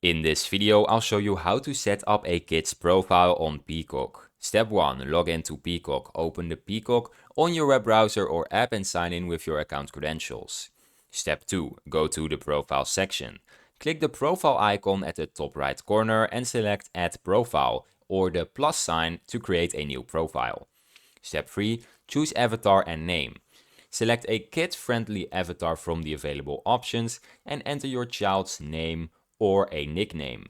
In this video, I'll show you how to set up a kid's profile on Peacock. Step 1. Log into Peacock. Open the Peacock on your web browser or app and sign in with your account credentials. Step 2. Go to the Profile section. Click the profile icon at the top right corner and select Add Profile or the plus sign to create a new profile. Step 3. Choose Avatar and Name. Select a kid-friendly avatar from the available options and enter your child's name or a nickname.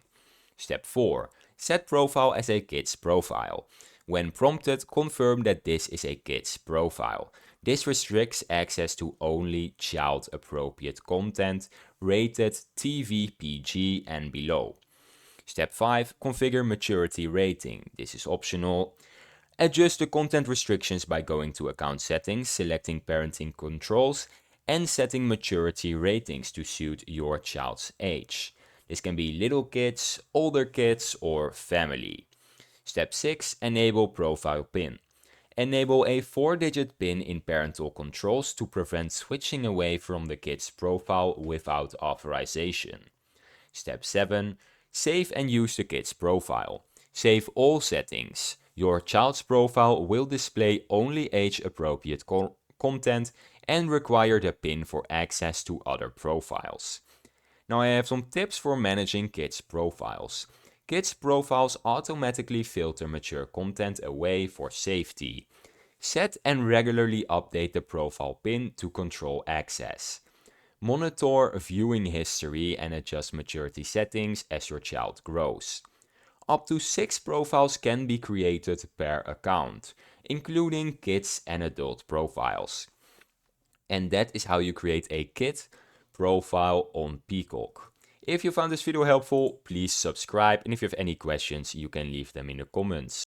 Step 4. Set profile as a kid's profile. When prompted, confirm that this is a kid's profile. This restricts access to only child-appropriate content rated TV PG and below. Step 5. Configure maturity rating. This is optional. Adjust the content restrictions by going to account settings, selecting parenting controls, and setting maturity ratings to suit your child's age. This can be little kids, older kids, or family. Step 6. Enable profile PIN. Enable a 4-digit PIN in parental controls to prevent switching away from the kid's profile without authorization. Step 7. Save and use the kid's profile. Save all settings. Your child's profile will display only age-appropriate content and require the PIN for access to other profiles. Now I have some tips for managing kids' profiles. Kids' profiles automatically filter mature content away for safety. Set and regularly update the profile PIN to control access. Monitor viewing history and adjust maturity settings as your child grows. Up to 6 profiles can be created per account, including kids and adult profiles. And that is how you create a kid profile on Peacock. If you found this video helpful, please subscribe, and if you have any questions, you can leave them in the comments.